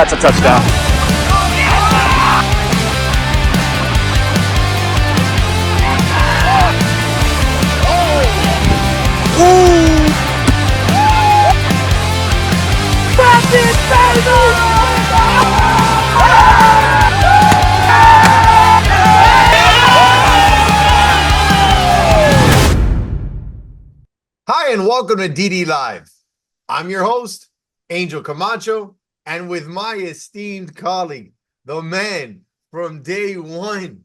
That's a touchdown. Hi, and welcome to DD Live. I'm your host, Angel Camacho, and with my esteemed colleague, the man from day one,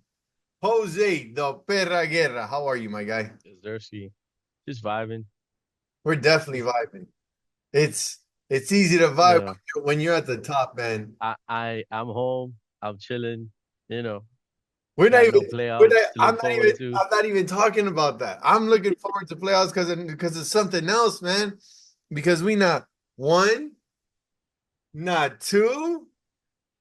Jose the Perra Guerra. How are you, my guy? Zersky, just vibing. We're definitely vibing. It's it's easy to vibe Yeah, when you're at the top, man. I'm home. I'm chilling. You know, We're not got no even. We're playoffs not, to look forward to. I'm not even talking about that. I'm looking forward to playoffs because it's something else, man. Because we not one, not two,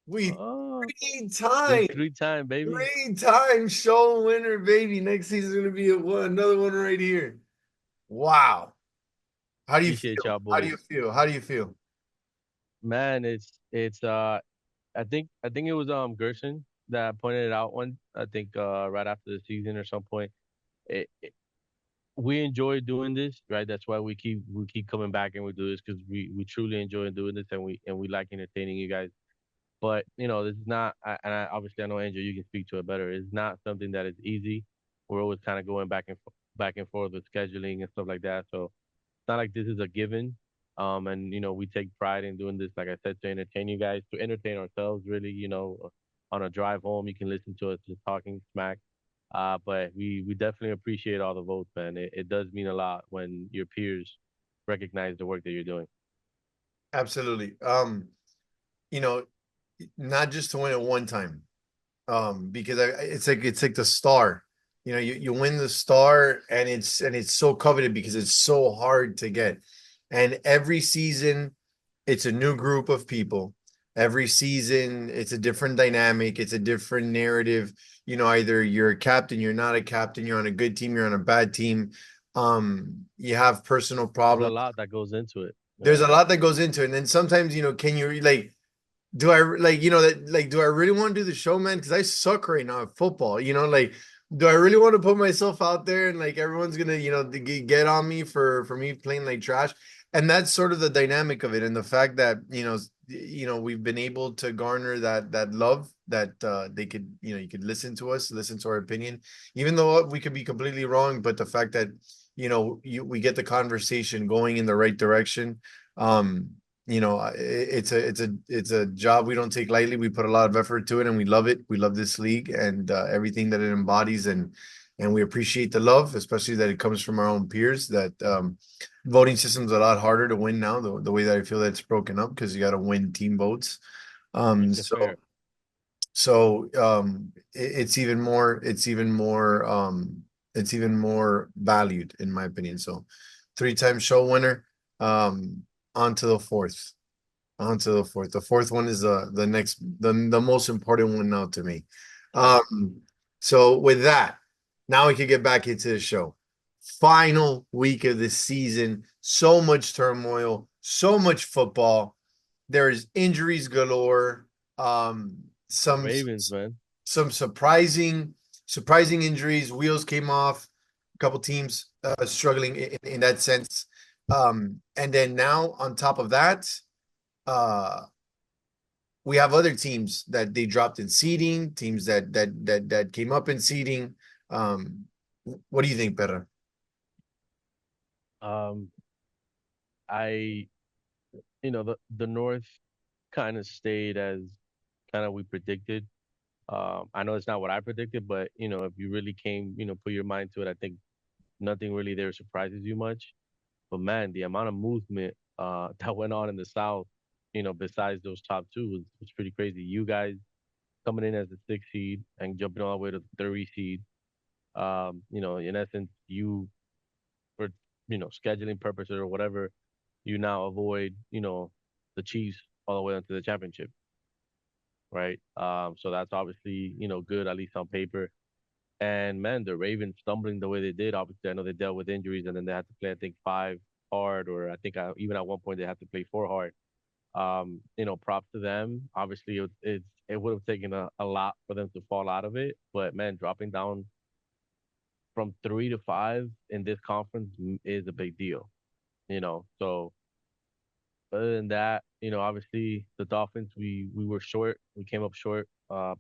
we Oh, three we times. 3-time baby. Three-time show winner, baby. Next season's gonna be another one right here. Wow. How do you Appreciate feel? y'all How do boys, you feel? How do you feel? man. It's. I think it was Gerson that pointed it out one. I think right after the season or some point. It, it, we enjoy doing this, right? That's why we keep coming back and we do this because we truly enjoy doing this and we like entertaining you guys. But this is not. Obviously I know Andrew, you can speak to it better. It's not something that is easy. We're always kind of going back and forth with scheduling and stuff like that. So it's not like this is a given. And we take pride in doing this, like I said, to entertain you guys, to entertain ourselves. Really, on a drive home, you can listen to us just talking smack. But we definitely appreciate all the votes, man. It does mean a lot when your peers recognize the work that you're doing. Absolutely. You know, not just to win it one time. Because it's like the star. You win the star, and it's so coveted because it's so hard to get. And every season, it's a new group of people. Every season, it's a different dynamic. It's a different narrative. Either you're a captain, you're not a captain, you're on a good team, you're on a bad team. You have personal There's a problems. lot that goes into it. There's Yeah. a lot that goes into it. And then sometimes, can you like do I like that like do I really want to do the show, man? Because I suck right now at football. Like do I really want to put myself out there and like everyone's gonna get on me for me playing like trash? And that's sort of the dynamic of it, and the fact that we've been able to garner that love that they could you could listen to our opinion, even though we could be completely wrong. But the fact that we get the conversation going in the right direction. um it's a job we don't take lightly. We put a lot of effort to it, and we love it. We love this league and everything that it embodies, and we appreciate the love, especially that it comes from our own peers. That voting system's a lot harder to win now, the way that I feel that it's broken up, because you got to win team votes. Makes it So fair. it's even more valued, in my opinion. So three-time show winner. On to the fourth. On to the fourth. The fourth one is the most important one now to me. Um, so with that, now we can get back into the show. Final week of the season. So much turmoil, so much football. There is injuries galore. Some Ravens, man. some surprising injuries. Wheels came off. A couple teams struggling in that sense. And then now on top of that, uh we have other teams that they dropped in seeding, teams that came up in seeding. Um, what do you think, Perra? Um, I, the North kind of stayed as kind of we predicted. I know it's not what I predicted, but if you really came, put your mind to it, I think nothing really there surprises you much. But man, the amount of movement that went on in the South, besides those top two was pretty crazy. You guys coming in as the sixth seed and jumping all the way to the 30 seed. In essence, you for scheduling purposes or whatever, you now avoid the Chiefs all the way into the championship, right? So that's obviously good, at least on paper. And man, the Ravens stumbling the way they did. Obviously, I know they dealt with injuries and then they had to play, I think, five hard, or I think even at one point they had to play four hard. Props to them. Obviously, it would have taken a lot for them to fall out of it, but man, dropping down from 3 to 5 in this conference is a big deal. So other than that, obviously the Dolphins, we were short. We came up short,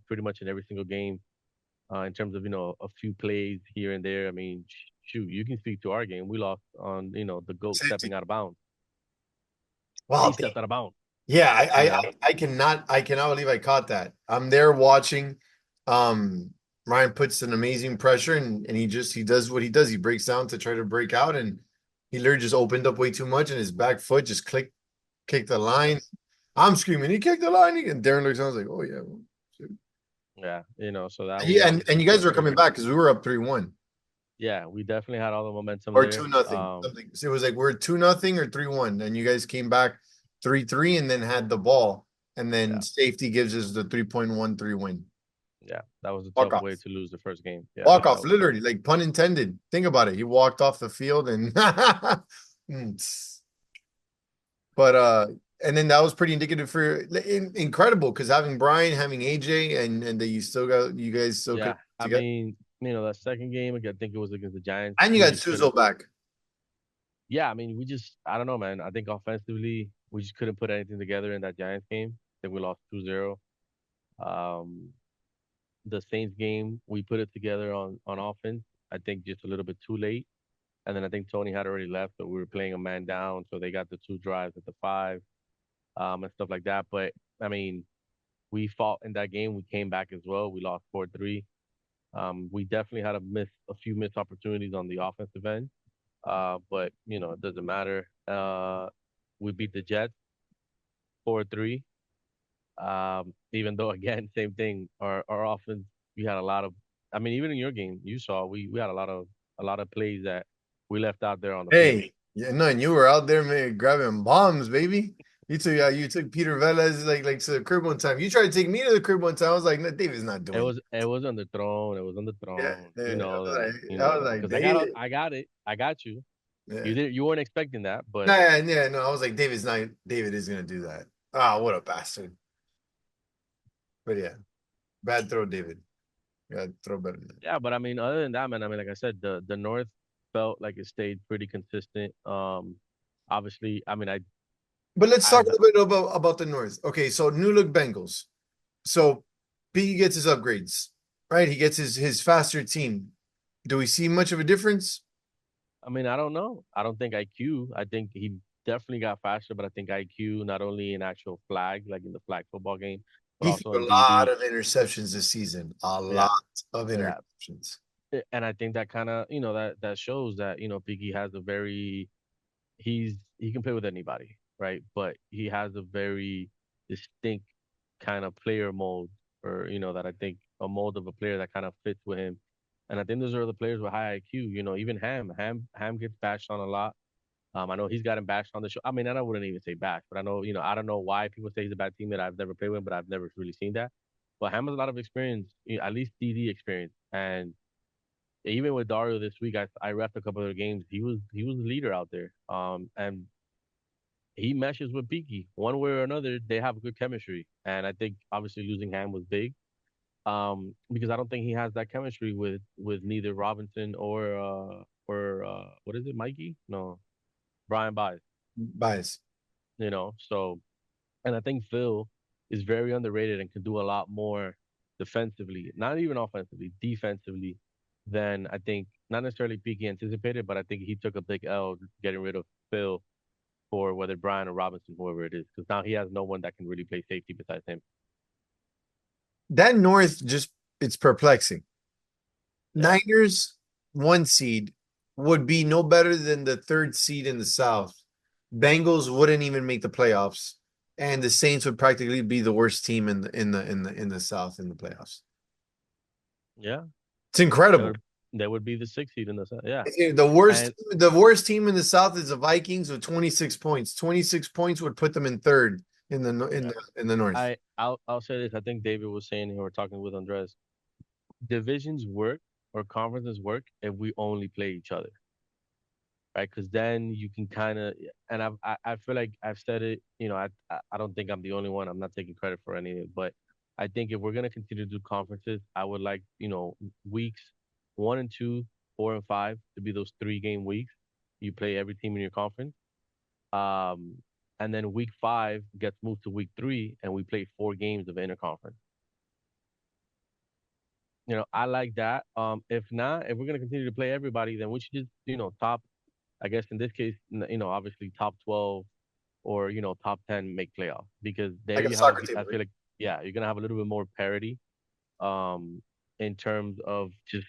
pretty much in every single game, in terms of a few plays here and there. I mean, shoot, you can speak to our game. We lost on the goat Safety. stepping out of bounds. He Wow. stepped out of bounds. Yeah, You know. I cannot believe I caught that. I'm there watching. Um, Ryan puts an amazing pressure and he does what he does. He breaks down to try to break out and he literally just opened up way too much and his back foot just kicked the line. I'm screaming, he kicked the line. And Darren looks down, I was like, oh yeah. Well, shit. Yeah, so that And, was and obviously you guys tough were for coming him. back because we were up 3-1 Yeah, we definitely had all the momentum or two there. nothing. Something. So it was like we're 2-0 or 3-1. And you guys came back 3-3 and then had the ball. And then Yeah, safety gives us the 3.13 win. yeah, that was a Walk tough off. way to lose the first game. Yeah, Walk that off, was tough. literally, like pun intended. Think about it. He walked off the field and but and then that was pretty indicative for incredible because having Brian, having AJ, and that you guys still could Yeah, I together. mean, that second game, I think it was against the Giants. And you We got just couldn't. Suzo back. Yeah, I mean, I don't know, man. I think offensively, we just couldn't put anything together in that Giants game. I think we lost 2-0. Um, the Saints game, we put it together on offense. I think just a little bit too late. And then I think Tony had already left, so we were playing a man down. So they got the 2 drives at the 5, and stuff like that. But I mean, we fought in that game. We came back as well. We lost 4-3. We definitely had a few missed opportunities on the offensive end. But it doesn't matter. We beat the Jets 4-3. Even though again, same thing. Our offense, we had a lot of. I mean, even in your game, you saw we had a lot of plays that we left out there on the field. Hey, yeah, no, and you were out there, man, grabbing bombs, baby. You took Peter Velez like to the crib one time. You tried to take me to the crib one time. I was like, no, David's not It doing was it was on the throne. It was on the that. throne. Yeah, You yeah. know that. You I know was that like, because David. I got it. I got you. Yeah. You weren't expecting that, but Nah, yeah, no, I was like, David is gonna do that. Ah, what a bastard. But yeah, bad throw, David. Yeah, throw better than that. yeah. But I mean, other than that, man. I mean, like I said, the North felt like it stayed pretty consistent. Obviously, I mean, But let's talk as a little bit about the North. Okay, so new look Bengals. So P gets his upgrades, right? He gets his faster team. Do we see much of a difference? I mean, I don't know. I don't think IQ. I think he definitely got faster, but I think IQ not only in actual flag, like in the flag football game, but He also threw in a lot DB. of interceptions this season. A Yeah, lot of yeah. interceptions. And I think that kind of, that shows that, Piggy has a very he can play with anybody, right? But he has a very distinct kind of player mold, or that I think a mold of a player that kind of fits with him. And I think those are the players with high IQ. Even Ham gets bashed on a lot. I know he's gotten bashed on the show. I mean, and I wouldn't even say bashed, but I know, I don't know why people say he's a bad teammate. I've never played with him, but I've never really seen that. But Ham has a lot of experience, at least DD experience, and even with Dario this week, I refed a couple of their games. He was the leader out there. And he meshes with Beaky one way or another. They have good chemistry, and I think obviously losing Ham was big. Because I don't think he has that chemistry with neither Robinson or what is it, Mikey? No, Brian Baez. Bias. So, and I think Phil is very underrated and can do a lot more defensively, not even offensively, defensively, than I think not necessarily Peaky anticipated, but I think he took a big L getting rid of Phil for whether Brian or Robinson, whoever it is, because now he has no one that can really play safety besides him. That North just it's perplexing. Yeah. Niners 1 seed would be no better than the 3rd seed in the South. Bengals wouldn't even make the playoffs, and the Saints would practically be the worst team in the South in the playoffs. Yeah. It's That incredible. would, that would be the 6th seed in the yeah. The worst And the worst team in the South is the Vikings with 26 points. 26 points would put them in third yeah, in the North. I'll say this. I think David was saying, and we were talking with Andres, divisions work or conferences work if we only play each other. right? Because then you can kind of, and I feel like I've said it, I don't think I'm the only one. I'm not taking credit for anything, but I think if we're gonna continue to do conferences, I would like, weeks 1 and 2, 4 and 5 to be those 3 game weeks. You play every team in your conference. Um, and then week 5 gets moved to week 3, and we play 4 games of interconference. I like that. If not, if we're gonna continue to play everybody, then we should just, top. I guess in this case, obviously top 12 or top 10 make playoffs because there Like a you have soccer team, I right? feel like yeah, you're gonna have a little bit more parity, um, in terms of just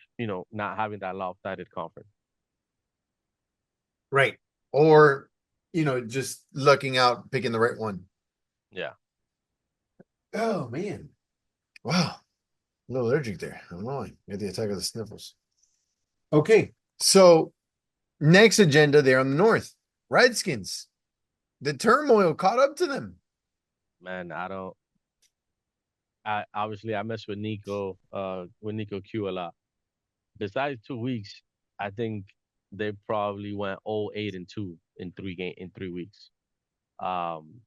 not having that lopsided conference. Right. Or, just looking out, picking the right one. Yeah. Oh man. Wow. A little allergic there. I don't know. I had the attack of the sniffles. Okay. So next agenda there on the north. Redskins. The turmoil caught up to them. Man, I don't. I obviously I mess with Nico Q a lot. Besides 2 weeks, I think they probably went 0-8-2 in 3 weeks. Um,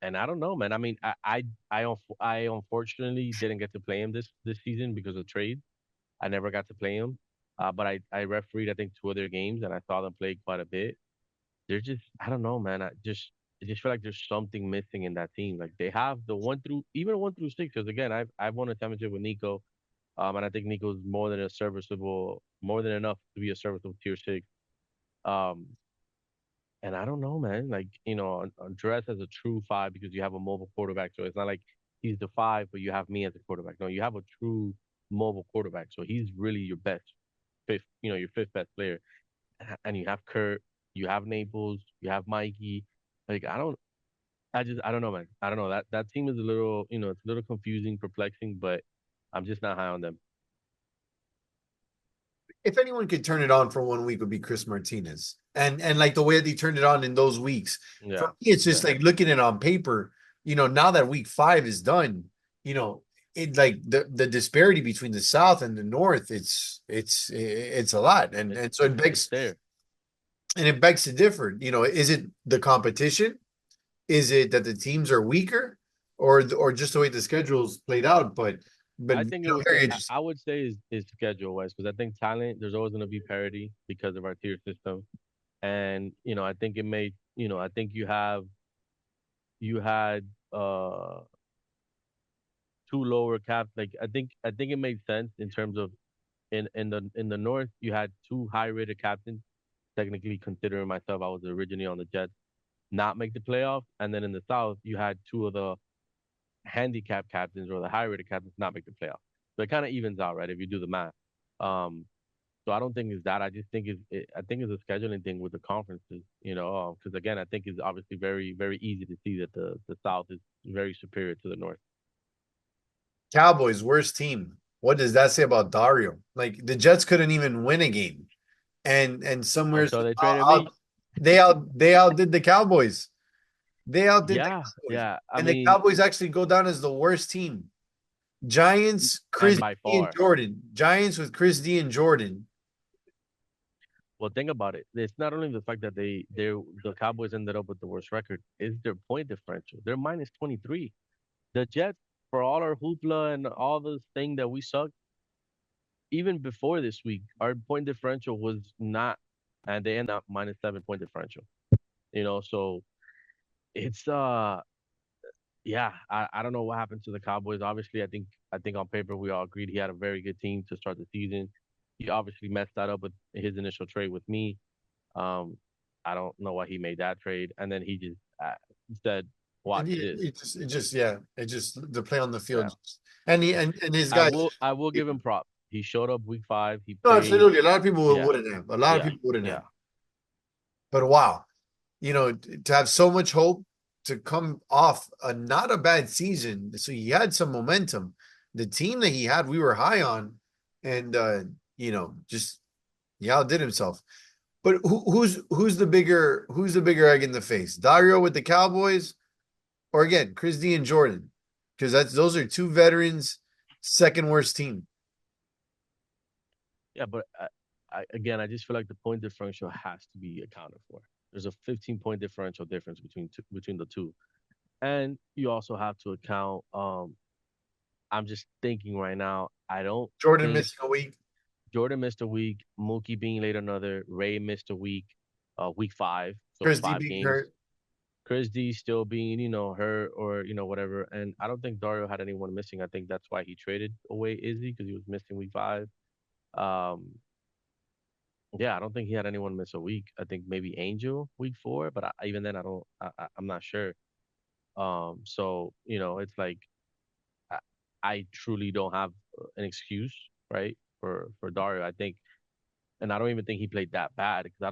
and I don't know, man. I mean, I unfortunately didn't get to play him this season because of trade. I never got to play him. But I refereed I think 2 other games and I saw them play quite a bit. They're just I don't know, man. I just feel like there's something missing in that team. Like they have the 1 through 6. Because again, I've won a championship with Nico. And I think Nico's more than enough to be a serviceable tier 6. Um, and I don't know, man. Like, Andres as a true 5 because you have a mobile quarterback. So it's not like he's the 5, but you have me as a quarterback. No, you have a true mobile quarterback. So he's really your best fifth, your fifth best player. And you have Kurt, you have Naples, you have Mikey. Like, I don't know, man. I don't know. That team is a little, it's a little confusing, perplexing, but I'm just not high on them. If anyone could turn it on for 1 week, would be Chris Martinez. And like the way that he turned it on in those weeks. For Yeah. me, it's just Yeah. like looking at it on paper, now that week 5 is done, it like the disparity between the South and the North, it's a lot. And It's and so it it's begs there. and it begs to differ. Is it the competition? Is it that the teams are weaker, or just the way the schedule's played out? But I think very interesting. I would say is schedule wise because I think talent there's always going to be parity because of our tier system, and I think it made I think you had uh 2 lower caps. Like I think it made sense in terms of in the north you had 2 high rated captains. Technically, considering myself, I was originally on the Jets, not make the playoffs, and then in the south you had 2 of the handicap captains or the high rated captains not make the playoffs. So it kind of evens out, right? If you do the math. Um, so I don't think it's that. I just think I think it's a scheduling thing with the conferences, because again, I think it's obviously very, very easy to see that the South is very superior to the North. Cowboys, worst team. What does that say about Dario? Like the Jets couldn't even win a game, and somewhere Until they traded me. they outdid the Cowboys. They outdid the Yeah, Cowboys, yeah. I and the mean, Cowboys actually go down as the worst team. Giants, and Chris by D and far. Jordan. Giants with Chris D and Jordan. Well, think about it. It's not only the fact that the Cowboys ended up with the worst record, it's their point differential. They're minus 23. The Jets, for all our hoopla and all this thing that we suck, even before this week, our point differential was not, and they end up minus 7 point differential. So it's yeah, I don't know what happened to the Cowboys. Obviously, I think on paper we all agreed he had a very good team to start the season. He obviously messed that up with his initial trade with me. Um, I don't know why he made that trade, and then he just said, And "Watch it, this." it just the play on the Yeah, field, and his guys. I will give him props. He showed up week 5. He No, played. absolutely. A lot of people Yeah, wouldn't have. A lot of yeah, people wouldn't yeah. have. But wow, to have so much hope to come off a not a bad season. So he had some momentum. The team that he had, we were high on, and just he outdid himself. But who's the bigger egg in the face? Dario with the Cowboys, or again Chris D and Jordan, because those are two veterans, second worst team. Yeah, but again, I just feel like the point differential has to be accounted for. There's a 15-point differential difference between the two, and you also have to account. I'm just thinking right now. I don't Jordan think missing a week. Jordan missed a week, Mookie being late another, Ray missed a week, week 5, so Chris D 5 games. being Chris D still being, hurt or whatever, and I don't think Dario had anyone missing. I think that's why he traded away Izzy because he was missing week 5. Um, yeah, I don't think he had anyone miss a week. I think maybe Angel week 4, but even then, I'm not sure. So it's like I, I truly don't have an excuse, right, for Dario. I think, and I don't even think he played that bad because I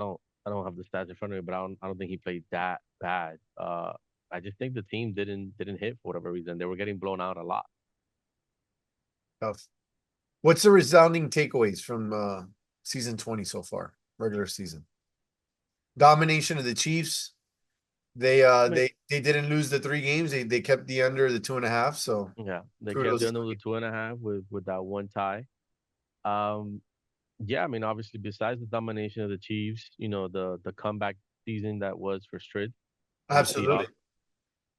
don't have the stats in front of me, but I don't think he played that bad. I just think the team didn't hit for whatever reason. They were getting blown out a lot. tough. What's the resounding takeaways from season 20 so far, regular season? Domination of the Chiefs. They I mean, they didn't lose the 3 games. They kept the under the 2.5. So yeah, they kept the kudos. end of the 2.5 with that one tie. Um, yeah, I mean, obviously, besides the domination of the Chiefs, the comeback season that was for Strid and the Absolutely.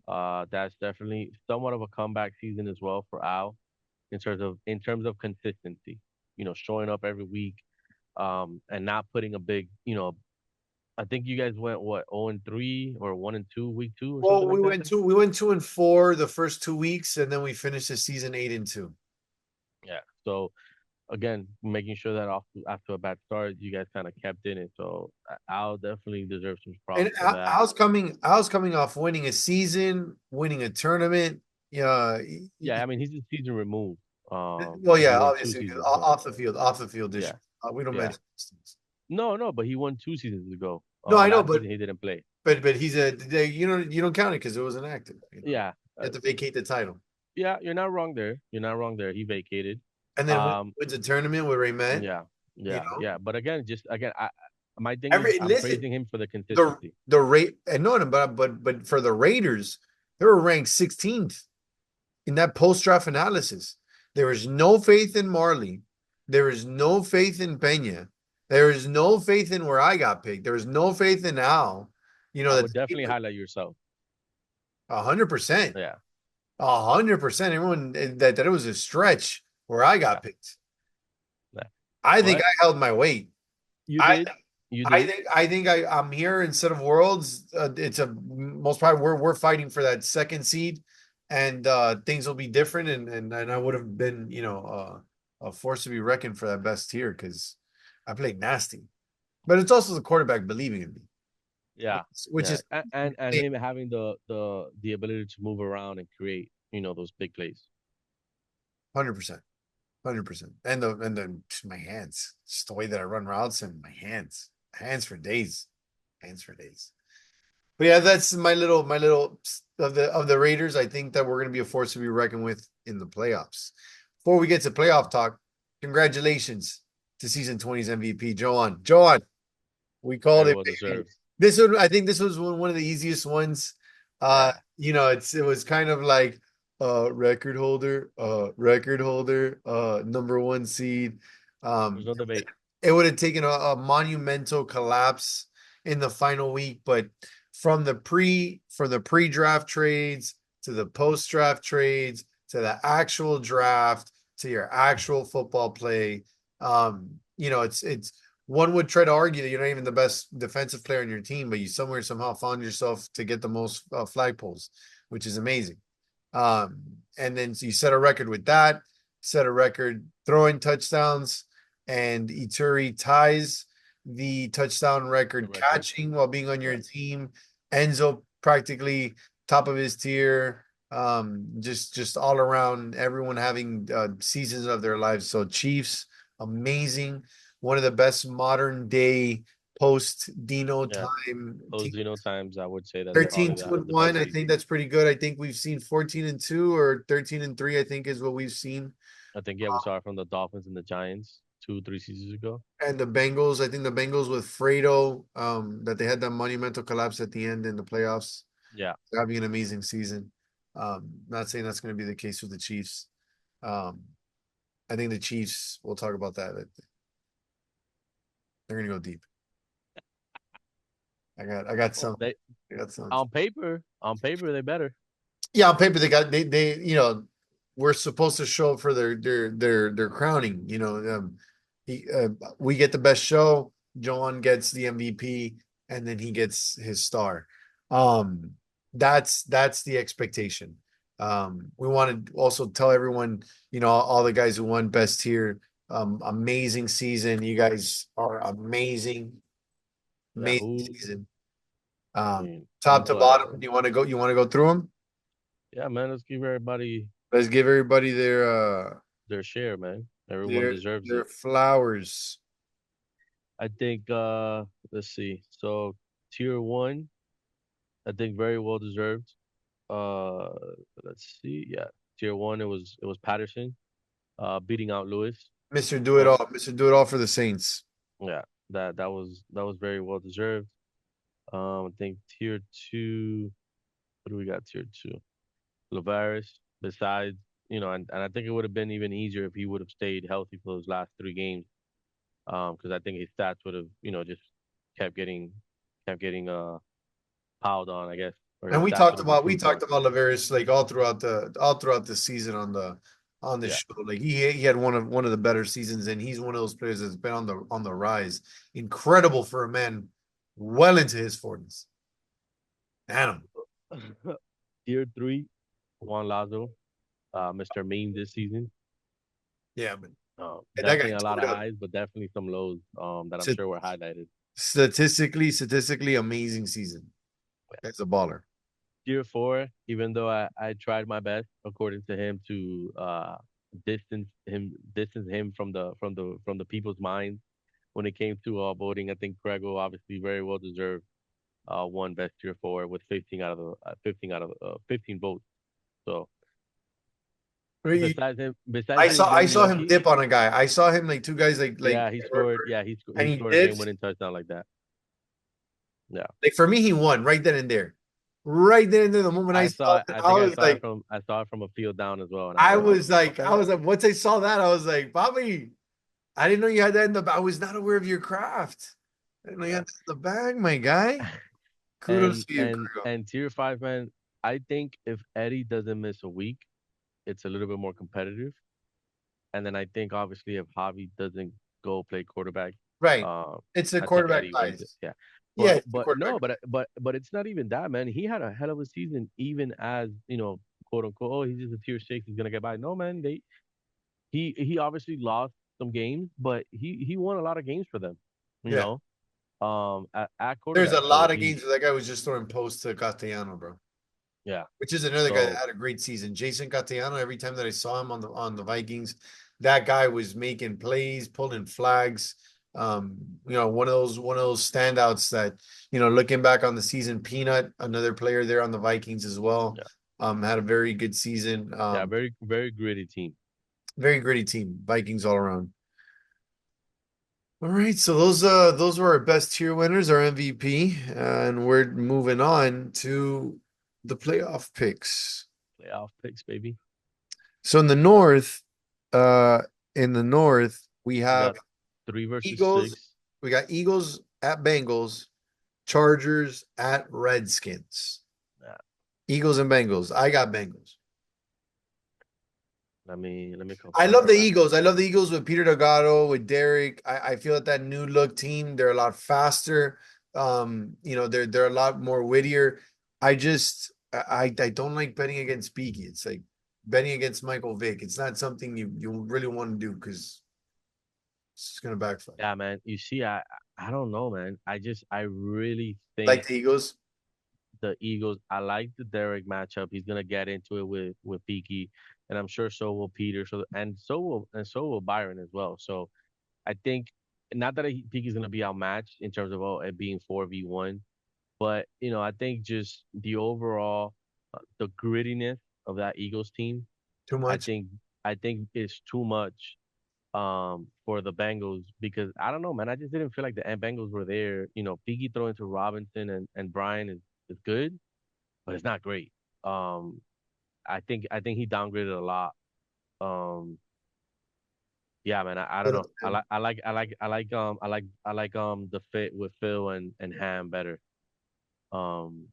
Seahawks. That's definitely somewhat of a comeback season as well for Al in terms of consistency. Showing up every week, and not putting a big. I think you guys went what 0-3 or 1-2 week 2 or Well, something like that. we went 2-4 the first 2 weeks, and then we finished the season 8-2. Yeah. So again, making sure that after a bad start, you guys kind of kept in it. So Al definitely deserves some props And for that. I was coming off winning a season, winning a tournament. Yeah, Yeah, I mean he's a season removed. well, Because he yeah, won two obviously seasons ago. off the field issue. Yeah, We don't yeah. mention these things. No, but he won 2 seasons ago. No, I know, Last season he didn't play. but he's you don't count it because it wasn't active. Yeah, You have to vacate the title, yeah. You're not wrong there. You're not wrong there. He vacated. and then Um, wins a tournament with Raymet. yeah, You yeah, know, yeah. But again, my thing is every I'm listen praising him for the the consistency. the rate and no, but for the Raiders, they were ranked 16th in that post draft analysis. There is no faith in Marley. There is no faith in Pena. There is no faith in where I got picked. There is no faith in Al. I That would definitely highlight yourself. 100%, Yeah. 100%. Everyone that it was a stretch where I Yeah. got picked. Yeah. I think But I held my weight. you I did. You I did. think I'm here instead of Worlds. It's a most probably we're fighting for that second seed, and things will be different. And I would have been a force to be reckoned for that best tier because I played nasty. But it's also the quarterback believing in me, Yeah. which Yeah. is And him having the ability to move around and create, those big plays. 100%, 100%. And then my hands, just the way that I run routes and my hands for days, hands for days. But yeah, that's my little of the Raiders. I think that we're going to be a force to be reckoned with in the playoffs. Before we get to playoff talk, congratulations to season 20's MVP, Joan. Joan, we called Very it, well baby. deserved. I think this was one of the easiest ones. Yeah. It was kind of like record holder, number one seed. There's Um, no debate. it would have taken a monumental collapse in the final week, but from the pre-draft trades to the post-draft trades to the actual draft to your actual football play, it's one would try to argue that you're not even the best defensive player on your team, but you somewhere somehow found yourself to get the most flagpoles, which is amazing. Um, and then so you set a record with that, set a record throwing touchdowns, and Ituri ties the touchdown The record record. catching while being on your Right. team. Enzo practically top of his tier. Just all around, everyone having seasons of their lives. So Chiefs, amazing, one of the best modern day post Dino Yeah. time Those team. Zeno times, I would say that's 13 probably 2 and the 1. best I season. think that's pretty good. I think we've seen 14-2 or 13-3, I think is what we've seen. I think yeah, we saw it from the Dolphins and the Giants 2, 3 seasons ago. And the Bengals, I think the Bengals with Fredo, that they had that monumental collapse at the end in the playoffs. Yeah. Having an amazing season. Not saying that's going to be the case with the Chiefs. Um, I think the Chiefs, we'll talk about that. They're gonna go deep. I got Oh, some. they I got some. on paper they better. Yeah, on paper they we're supposed to show up for their crowning. He we get the best show. Joan gets the MVP, and then he gets his star. Um, that's the expectation. We want to also tell everyone, all the guys who won best here. Amazing season. You guys are amazing, Yeah, amazing who? season. I Um, mean, top who's to like? bottom. You want to go through them? Yeah, man. Let's give everybody Let's give everybody their share, man. Everyone their deserves their it. flowers. I think. Let's see. So tier one, I think very well deserved. Uh, let's see. Yeah, tier one. It was Patterson. Beating out Lewis. Mr. Do It So All. Mr. Do It All for the Saints. yeah, that was very well deserved. I think tier two. What do we got? Tier two. Lavaris. Besides, and I think it would have been even easier if he would have stayed healthy for those last three games. Because I think his stats would have, just kept getting, piled on, I guess, or And his we stats would talked have about we improved talked on. about Laverius like all throughout the season on the Yeah, show. Like he had one of the better seasons, and he's one of those players that's been on the rise. Incredible for a man well into his 40s. Animal. tier three, Juan Lazo, Mr. Meme this season. Yeah, man. And that guy Definitely a lot tore of it up. highs, but definitely some lows. That I'm St- sure were highlighted. statistically amazing season. That's a baller. Tier four, even though I tried my best, according to him, to distance him from the people's minds when it came to voting. I think Prego obviously very well deserved won best tier four with 15 votes. So besides I being saw I very saw him lucky, dip on a guy. I saw him like two guys yeah, he scored. Yeah, and he he scored a game dipped. winning touchdown like that. Yeah, Like for me, he won right then and there. Right then and there, the moment I I saw saw. it, I I think was like, I saw it from a field down as well, and I was I like, was like, I okay. was like, once I saw that, I was like, Bobby, I didn't know you had that in the. I was not aware of your craft. I didn't know you Yeah. had that in the bag, my guy. Kudos And to you, and Kurgo. and tier five, man. I think if Eddie doesn't miss a week, it's a little bit more competitive. And then I think obviously if Javi doesn't go play quarterback, Right. uh, It's the I think quarterback Eddie wins it. bias. Yeah. Yeah, But it's the but quarterback no, bias. but it's not even that, man. He had a hell of a season, even as quote unquote. Oh, he's just a tier six. He's gonna get by. No, man. He obviously lost some games, but he won a lot of games for them. You Yeah. know, at There's a quarterback. So lot of games where that guy was just throwing posts to Castellano, bro. yeah. Which is another guy that So had a great season. Jason Castellano, every time that I saw him on the Vikings, that guy was making plays, pulling flags. One of those standouts that, looking back on the season, Peanut, another player there on the Vikings as well, yeah, had a very good season. yeah, very very gritty team. Very gritty team, Vikings all around. All right, so those were our best tier winners, our MVP, and we're moving on to the playoff picks. Playoff picks, baby. So uh in the north, we We have got three versus Eagles, six. we got Eagles at Bengals, Chargers at Redskins. Yeah. Eagles and Bengals. I got Bengals. Let me I confirm love the that. Eagles. I love the Eagles with Peter Delgado, with Derek. I feel that new look team, they're a lot faster. They're a lot more wittier. I don't like betting against Beaky. It's like betting against Michael Vick. It's not something you really want to do because it's gonna backfire. Yeah, man. You see, I don't know, man. I really think Like the Eagles. the Eagles. I like the Derek matchup. He's gonna get into it with Peaky, and I'm sure so will Peter. So will Byron as well. So I think not that Peaky's gonna be outmatched in terms of it being 4v1, but I think just the overall the grittiness of that Eagles team. Too I much. think I think is too much for the Bengals because I don't know, man. I just didn't feel like the Bengals were there. Piggy throwing to Robinson and Brian is good, but it's not great. Um, I think he downgraded a lot. Um, Yeah, man. I don't know. I like the fit with Phil and Ham better. Um,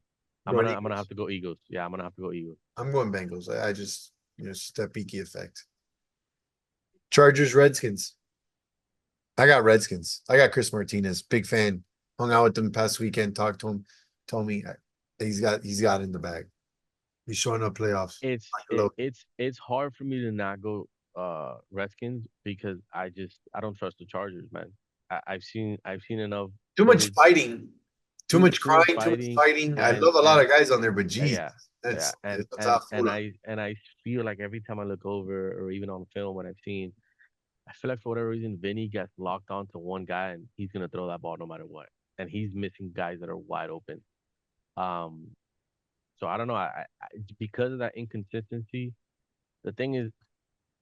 I'm gonna have Rodriguez. to go Eagles. Yeah, I'm gonna have to go Eagles. I'm going Bengals. I just, it's just that peaky effect. Chargers, Redskins. I got Redskins. I got Chris Martinez. Big fan. Hung out with him past weekend. Talked to him. Told me he's got in the bag. He's showing up playoffs. Like a little- It's hard for me to not go Redskins because I don't trust the Chargers, man. I've seen enough Too much footage, fighting. Too much too much crying. Too much fighting, fighting. I and love a lot and of guys on there, but geez, yeah, yeah, that's a full on. and I feel like every time I look over or even on film what I've seen, I feel like for whatever reason Vinny gets locked onto one guy and he's gonna throw that ball no matter what, and he's missing guys that are wide open. Um, so I don't know. Because of that inconsistency, the thing is,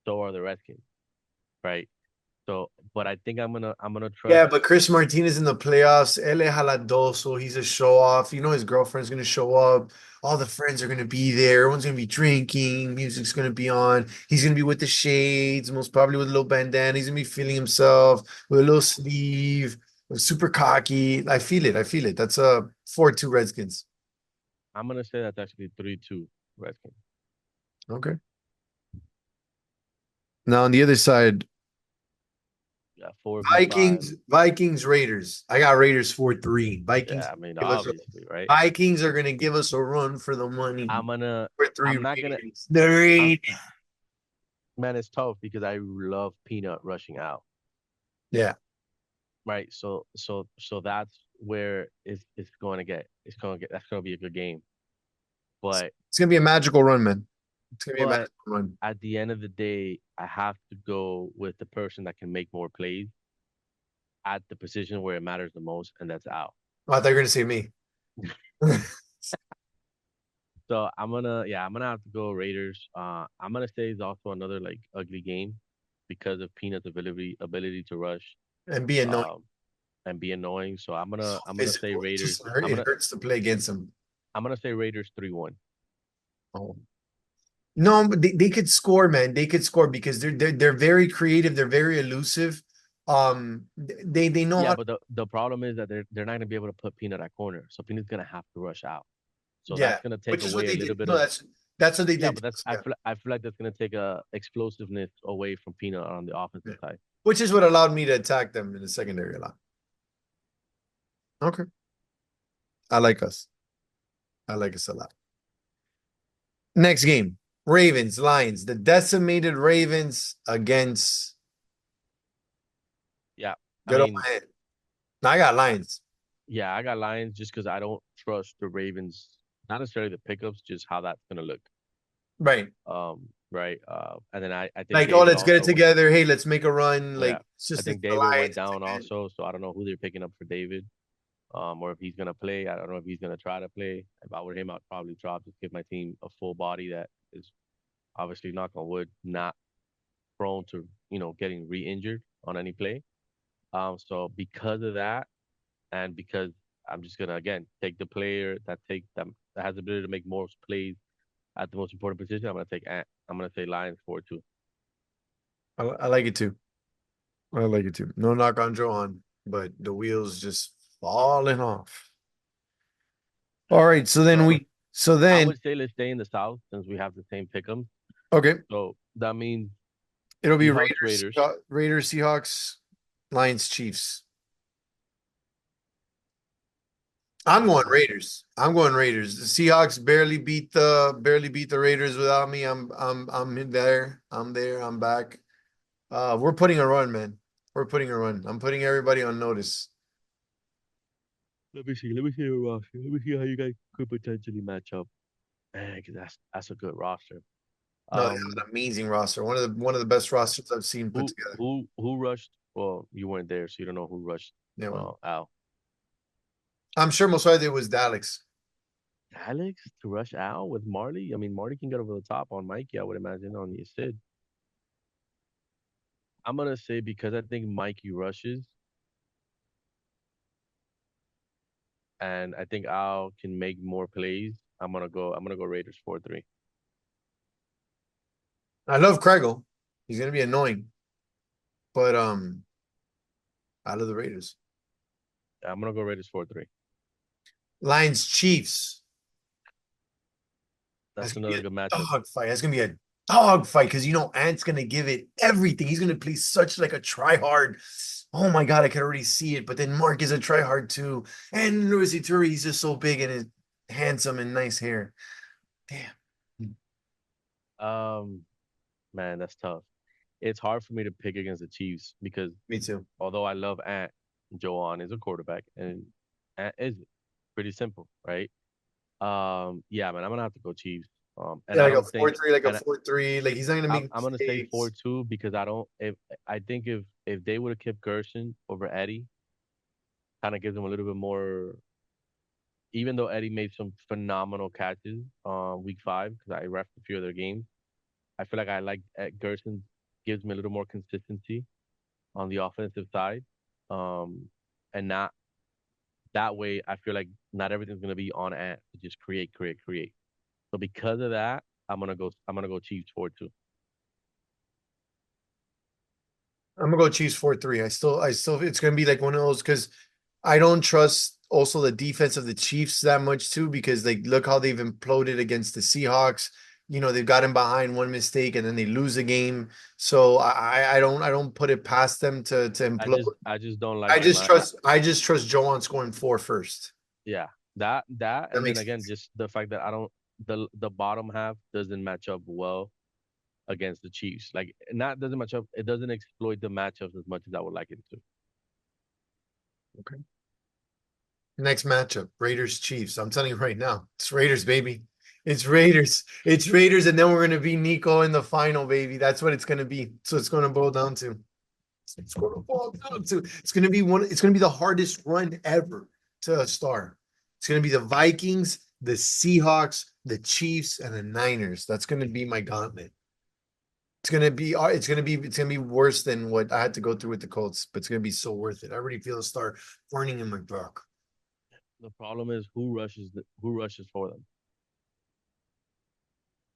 so are the Redskins, right? So, but I think I'm gonna trust. Yeah, but Chris Martinez in the playoffs, Ele Jaladoso, he's a show off. His girlfriend's gonna show up. All the friends are gonna be there. Everyone's gonna be drinking. Music's gonna be on. He's gonna be with the shades, most probably with a little bandana. He's gonna be feeling himself with a little sleeve, super cocky. I feel it. I feel it. That's a 4-2 Redskins. I'm gonna say that's actually 3-2 Redskins. Okay. Now on the other side, Yeah, 4v5. Vikings, Raiders. I got Raiders 4-3. Yeah, Vikings I mean, give us a obviously, right? Vikings are gonna give us a run for the money. I'm gonna. For three I'm not gonna. Raiders. The I'm, Raiders. man, it's tough because I love Peanut rushing out, Yeah. right? So that's where it's going to get. It's going to get. That's going to be a good game. But It's gonna be a magical run, man. It's gonna be a but magical run. at the end of the day, I have to go with the person that can make more plays at the position where it matters the most, and that's Al. Oh, I thought you were gonna say me. So I'm gonna have to go Raiders. I'm gonna say it's also another like ugly game because of Peanut's ability to rush, And be annoying. um, and be annoying. So So I'm gonna say physical. Raiders. It hurts to play against him. I'm gonna say Raiders 3-1. Oh. No, but they could score, man. They could score because they're very creative. They're very elusive. They know Yeah, how. but the problem is that they're not gonna be able to put Peanut at corner, so Peanut's gonna have to rush out. So Yeah, that's gonna take which is what away a they little did. bit No, of that's what they yeah, did but to that's us. Yeah. I feel like that's gonna take explosiveness away from Peanut on the Yeah. offensive side. Which is what allowed me to attack them in the secondary a lot. Okay. I like us. I like us a lot. Next game. Ravens, Lions, the decimated Ravens against Yeah, I good old mean, man. I got Lions. yeah, I got Lions just because I don't trust the Ravens. Not necessarily the pickups, just how that's gonna look. Right. Right. And then I think Like, oh, David let's get it also, together. Hey, let's make a run. yeah, Like, I it's think the David went Lions. down also, so I don't know who they're picking up for David. Or if he's gonna play. I don't know if he's gonna try to play. If I were him, I'd probably drop, just give my team a full body that is obviously knock on wood, not prone to getting re-injured on any play. So because of that, and because I'm just gonna again take the player that has the ability to make more plays at the most important position. I'm gonna take Ant. I'm gonna say Lions 4-2. I like it too. I like it too. No knock on Johan, but the wheels just falling off. All right. So So I then, would say let's stay in the South since we have the same pick'em. okay. So that means It'll be Seahawks Raiders. Raiders, Seahawks, Lions, Chiefs. I'm going Um, Raiders. I'm going Raiders. The Seahawks barely beat the Raiders without me. I'm in there. I'm there. I'm back. We're putting a run, man. We're putting a run. I'm putting everybody on notice. let me see. Let me see your roster. Let me see how you guys could potentially match up. Man, 'cause that's a good roster. No, they have Um, an amazing roster. One of the best rosters I've seen put together. who rushed? Well, you weren't there, so you don't know who rushed. Yeah, well, Al. I'm sure most likely it was Daleks. Alex to rush Al with Marley. I mean, Marley can get over the top on Mikey. I would imagine on the Sid. I'm gonna say because I think Mikey rushes, and I think Al can make more plays. I'm gonna go Raiders 4-3. I love Kregel. He's gonna be annoying. but out of the Raiders. I'm gonna go Raiders 4-3. Lions Chiefs. That's That's gonna be another a good matchup. dog fight. That's gonna be a dog fight because you know Ant's gonna give it everything. He's gonna play such like a try hard. Oh my god, I can already see it. But then Mark is a try hard too, and Louis Turi, he's just so big and handsome and nice hair. Damn. Um, Man, that's tough. It's hard for me to pick against the Chiefs because Me too. although I love Ant, Joan is a quarterback, and Ant is pretty simple, right? Yeah, man, I'm gonna have to go Chiefs. And Yeah, I like a don't four think, three, like a and 4-3. Like he's not gonna make I'm gonna say mistakes. 4-2 because I don't. If I think if they would have kept Gerson over Eddie, kind of gives them a little bit more. Even though Eddie made some phenomenal catches week 5 because I refed a few of their games, I feel like I like Gerson gives me a little more consistency on the offensive side. Um, and not that way, I feel like not everything's gonna be on Ant to just create, create, create. So because of that, I'm gonna go Chiefs 4-2. I'm gonna go Chiefs 4-3. I still, it's gonna be like one of those because I don't trust also the defense of the Chiefs that much too because like look how they've imploded against the Seahawks. You know, they've gotten behind one mistake and then they lose a game. So I don't put it past them to implode. I just don't like I the just line. trust I just trust Joe on scoring four first. Yeah, that, That and then makes again, sense. just the fact that I don't the bottom half doesn't match up well against the Chiefs. Like not doesn't match up. It doesn't exploit the matchups as much as I would like it to. Okay. Next matchup, Raiders Chiefs. I'm telling you right now, it's Raiders, baby. It's Raiders. It's Raiders, and then we're gonna be Nico in the final, baby. That's what it's gonna be. So it's gonna boil down to. It's gonna boil down to. It's gonna be one. It's gonna be the hardest run ever to a star. It's gonna be the Vikings, the Seahawks, the Chiefs, and the Niners. That's gonna be my gauntlet. It's gonna be. It's gonna be worse than what I had to go through with the Colts, but it's gonna be so worth it. I already feel the star burning in my back. The problem is who rushes for them.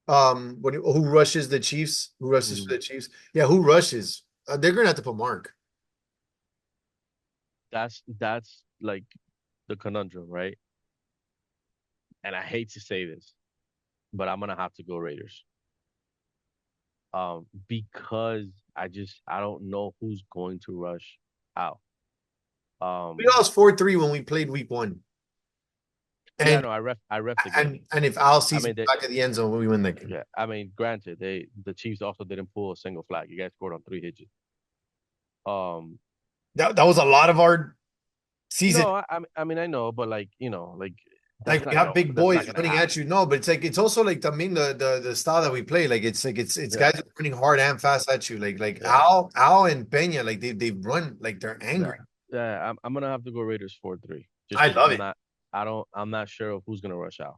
Who rushes the Chiefs? Who rushes for Mhm. the Chiefs? Yeah, who rushes? They're gonna have to put Mark. That's like the conundrum, right? And I hate to say this, but I'm gonna have to go Raiders. Because I don't know who's going to rush out. We Um, lost 4-3 when we played week one. yeah, And no, I ref the game. and if Al I sees me mean, they, back at the end zone, we win the game. yeah, I mean, granted, the Chiefs also didn't pull a single flag. You guys scored on 3 hits. Um, That was a lot of our season. no, I mean, I know, but like, like Like we have big that's not boys gonna running at happen. you. No, but it's like it's also like the style that we play. Like it's Yeah, guys running hard and fast at you. Like yeah, Al and Pena, like they run like they're yeah, angry. yeah. I'm gonna have to go Raiders 4-3, just I because love it. I'm not sure of who's gonna rush out.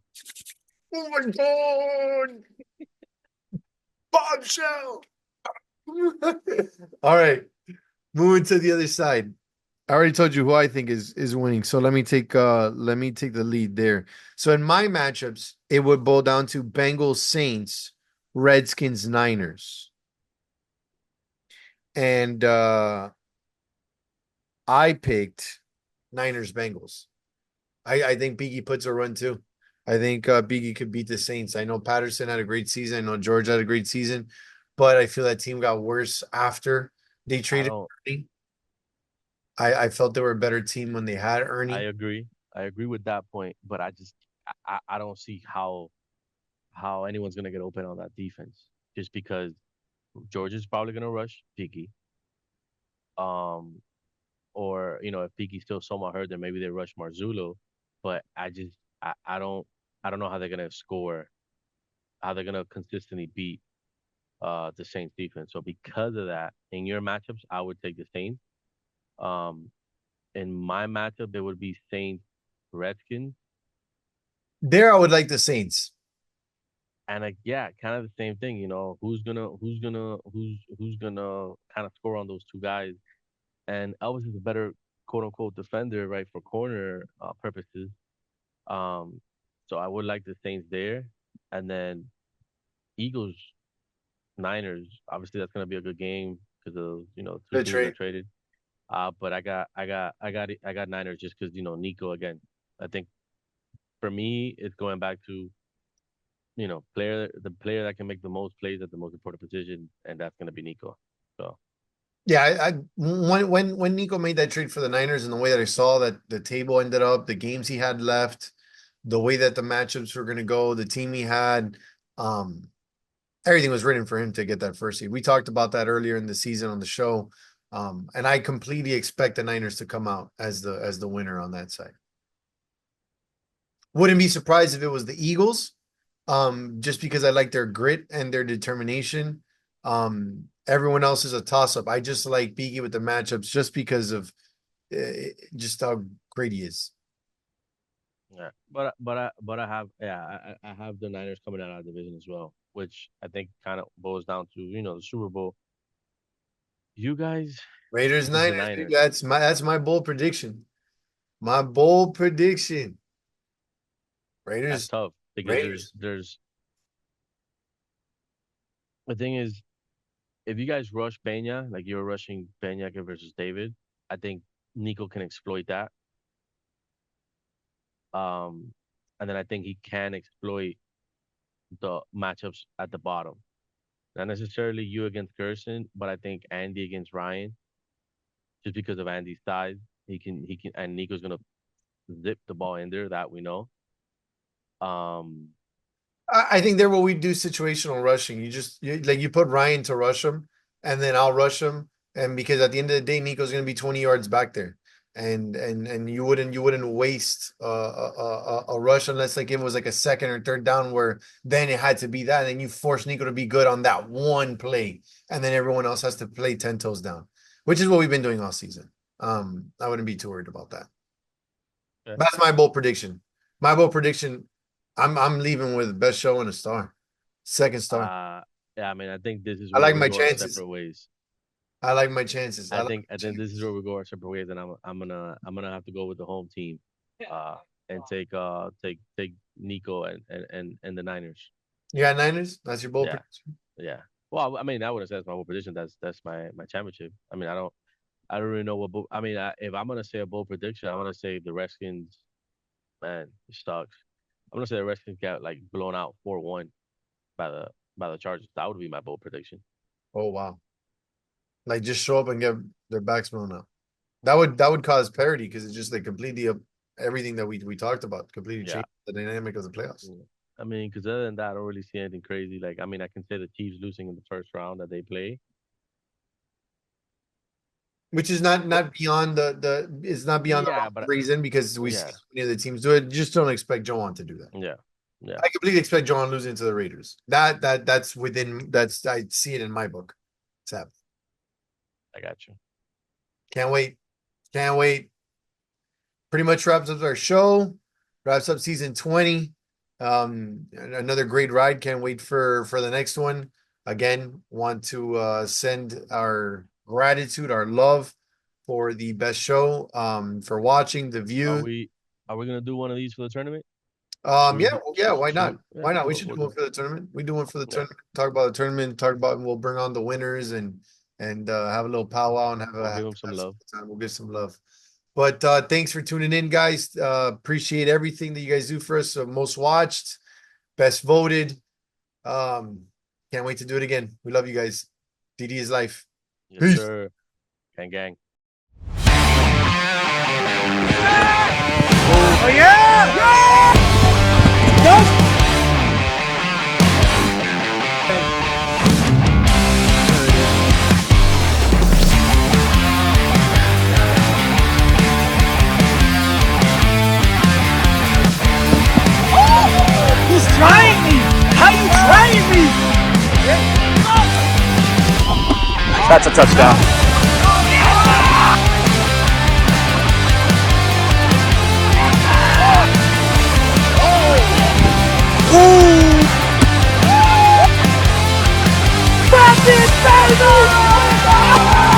Oh my god. Bombshell. All right. Moving to the other side. I already told you who I think is winning. So let me take the lead there. So in my matchups, it would boil down to Bengals Saints, Redskins Niners. And I picked Niners Bengals. I think Biggie puts a run too. I think Biggie could beat the Saints. I know Patterson had a great season. I know George had a great season, but I feel that team got worse after they I traded don't. Ernie. I felt they were a better team when they had I Ernie. agree. I agree with that point, but I don't see how anyone's gonna get open on that defense just because George is probably gonna rush Piggy. Um, or if Piggy's still somewhat hurt, then maybe they rush Marzullo. But I don't know how they're gonna score, how they're gonna consistently beat the Saints defense. So because of that, in your matchups, I would take the Saints. Um, in my matchup, it would be Saints Redskins. There, I would like the Saints. And like yeah, kind of the same thing, who's gonna kind of score on those two guys. And Elvis is a better quote unquote defender, right, for corner purposes. Um, so I would like the Saints there, and then Eagles Niners. Obviously, that's gonna be a good game because of two The teams trade. that traded. But I got Niners just because Nico again. I think for me it's going back to the player that can make the most plays at the most important position, and that's gonna be Nico. So Yeah, when Nico made that trade for the Niners and the way that I saw that the table ended up, the games he had left, the way that the matchups were going to go, the team he had, um, everything was written for him to get that first seed. We talked about that earlier in the season on the show, and I completely expect the Niners to come out as the winner on that side. Wouldn't be surprised if it was the Eagles, just because I like their grit and their determination. Everyone else is a toss up. I just like Beaky with the matchups just because of just how great he is. yeah, but I have I have the Niners coming out of the division as well, which I think kind of boils down to the Super Bowl. You guys Raiders versus the Niners, dude, Niners. that's my bold prediction. My bold prediction. That's Raiders, tough because Raiders. there's the thing is if you guys rush Pena like you're rushing Pena versus David, I think Nico can exploit that. Um, and then I think he can exploit the matchups at the bottom. Not necessarily you against Gerson, but I think Andy against Ryan, just because of Andy's size, he can, and Nico's gonna zip the ball in there. That we know. Um, I think there where we do situational rushing. You put Ryan to rush him, and then I'll rush him. And because at the end of the day, Nico's going to be 20 yards back there, and you wouldn't waste a rush unless like it was like a second or third down where then it had to be that, and then you force Nico to be good on that one play, and then everyone else has to play 10 toes down, which is what we've been doing all season. I wouldn't be too worried about that. yeah. That's my bold prediction. My bold prediction. I'm leaving with best show and a star, second star. yeah. I mean, I think this is I where like we my go our chances. separate ways. I like my chances. I think this is where we go our separate ways, and I'm gonna have to go with the home team, uh, and take Nico and the Niners. You got Niners. That's your bold Yeah, prediction. yeah. Well, I mean, I wouldn't say that's my whole position. That's my championship. I mean, I don't really know what. I mean, if I'm gonna say a bold prediction, I'm gonna say the Redskins. Man, it sucks. I'm gonna say the Redskins got like blown out 4-1 by the Chargers. That would be my bold prediction. Oh wow! Like just show up and get their backs blown up. That would cause parity because it's just like completely up everything that we talked about. Completely Yeah. change the dynamic of the playoffs. Yeah. I mean, because other than that, I don't really see anything crazy. Like, I mean, I can say the Chiefs losing in the first round that they play. Which is not beyond the is not beyond the Yeah, but reason because we see yeah, many of the teams do it. Just don't expect Joan to do that. yeah, yeah. I completely expect Joan losing to the Raiders. That's within that's I see it in my book. It's happening. I got you. Can't wait. Can't wait. Pretty much wraps up our show. Wraps up season 20. Another great ride. Can't wait for the next one. Again, want to send our gratitude, our love for the best show. For watching the Are view. we gonna do one of these for the tournament? Yeah, why not? Yeah, Why not? We we'll, should we'll do one do. for the tournament. We do one for the Yeah, tournament. Talk about the tournament. Talk about, and we'll bring on the winners and have a little powwow and have we'll a give them some have love. time. We'll give some love. But thanks for tuning in, guys. Appreciate everything that you guys do for us. Most watched, best voted. Um, can't wait to do it again. We love you guys. DD is life. Yes, Peace. sir. Gang. Oh yeah! Nope. He's trying me! How you trying me? That's a touchdown. Ooh! Back it, baby!